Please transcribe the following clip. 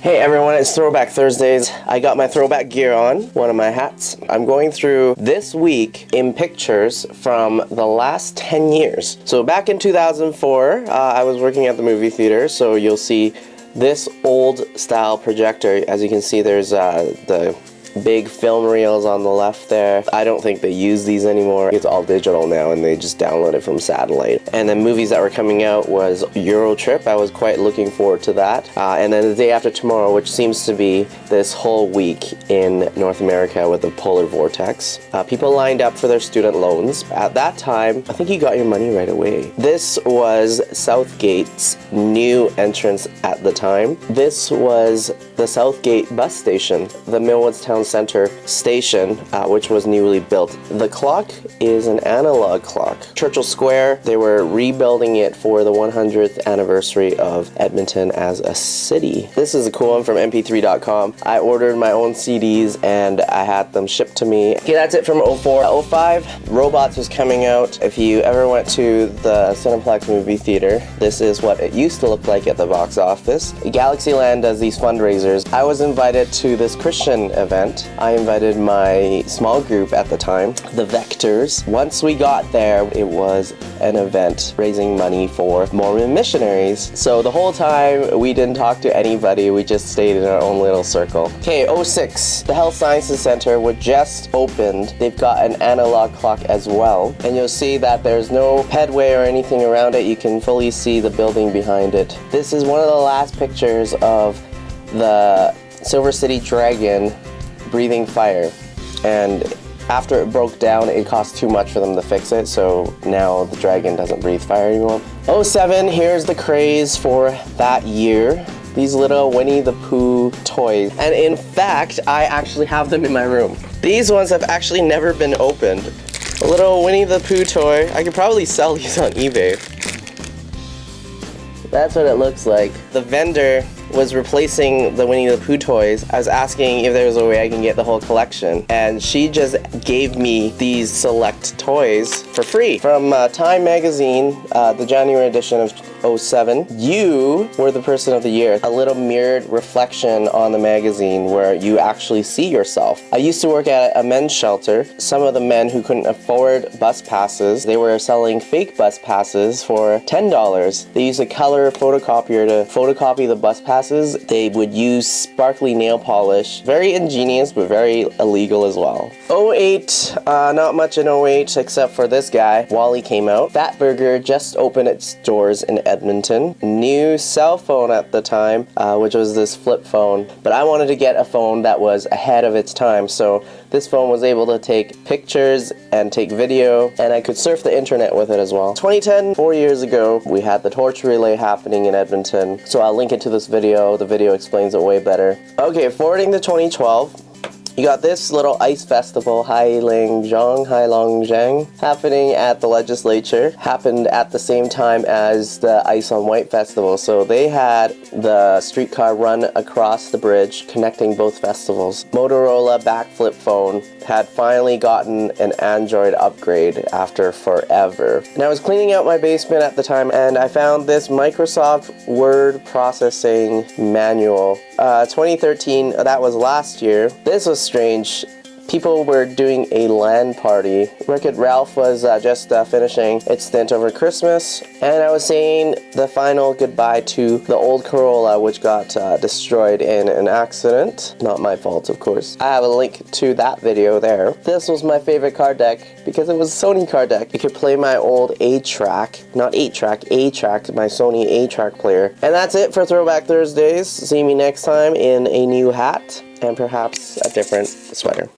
Hey everyone, it's Throwback Thursdays. I got my throwback gear on, one of my hats. I'm going through this week in pictures from the last 10 years. So back in 2004, I was working at the movie theater, so you'll see this old style projector. As you can see, there's the big film reels on the left there. I don't think they use these anymore. It's all digital now and they just download it from satellite. And then movies that were coming out was Euro Trip. I was quite looking forward to that. And then The Day After Tomorrow, which seems to be this whole week in North America with the polar vortex. People lined up for their student loans. At that time, I think you got your money right away. This was Southgate's new entrance at the time. This was the Southgate bus station, the Millwoodstown Center station, which was newly built. The clock is an analog clock. Churchill Square, they were rebuilding it for the 100th anniversary of Edmonton as a city. This is a cool one from mp3.com. I ordered my own CDs and I had them shipped to me. Okay, that's it from 04. 05, Robots was coming out. If you ever went to the Cineplex movie theater, this is what it used to look like at the box office. Galaxyland does these fundraisers. I was invited to this Christian event. I invited my small group at the time, the Vectors. Once we got there, it was an event raising money for Mormon missionaries. So the whole time, we didn't talk to anybody. We just stayed in our own little circle. Okay, 06, the Health Sciences Center was just opened. They've got an analog clock as well. And you'll see that there's no headway or anything around it. You can fully see the building behind it. This is one of the last pictures of the Silver City Dragon breathing fire, and after it broke down it cost too much for them to fix it, so now the dragon doesn't breathe fire anymore. 07, here's the craze for that year. These little Winnie the Pooh toys, and in fact I actually have them in my room. These ones have actually never been opened. A little Winnie the Pooh toy. I could probably sell these on eBay. That's what it looks like. The vendor was replacing the Winnie the Pooh toys. I was asking if there was a way I can get the whole collection, and she just gave me these select toys for free. From Time magazine, the January edition of 07, you were the person of the year. A little mirrored reflection on the magazine where you actually see yourself. I used to work at a men's shelter. Some of the men who couldn't afford bus passes, they were selling fake bus passes for $10. They used a color photocopier to photocopy the bus passes. They would use sparkly nail polish. Very ingenious, but very illegal as well. 08, not much in 08 except for this guy. Wally came out. Fatburger just opened its doors in Edmonton. New cell phone at the time, which was this flip phone. But I wanted to get a phone that was ahead of its time, so this phone was able to take pictures and take video, and I could surf the internet with it as well. 2010, 4 years ago, we had the torch relay happening in Edmonton, so I'll link it to this video. The video explains it way better. Okay, forwarding to 2012. You got this little ice festival, Heilongjiang, happening at the legislature. Happened at the same time as the Ice on White festival. So they had the streetcar run across the bridge, connecting both festivals. Motorola backflip phone had finally gotten an Android upgrade after forever. And I was cleaning out my basement at the time, and I found this Microsoft Word processing manual. 2013, that was last year. This was strange. People were doing a LAN party. Wreck-It Ralph was just finishing its stint over Christmas, and I was saying the final goodbye to the old Corolla, which got destroyed in an accident. Not my fault, of course. I have a link to that video there. This was my favorite card deck because it was a Sony card deck. It could play my old A-Track, not 8-track, A-Track, my Sony A-Track player. And that's it for Throwback Thursdays. See me next time in a new hat and perhaps a different sweater.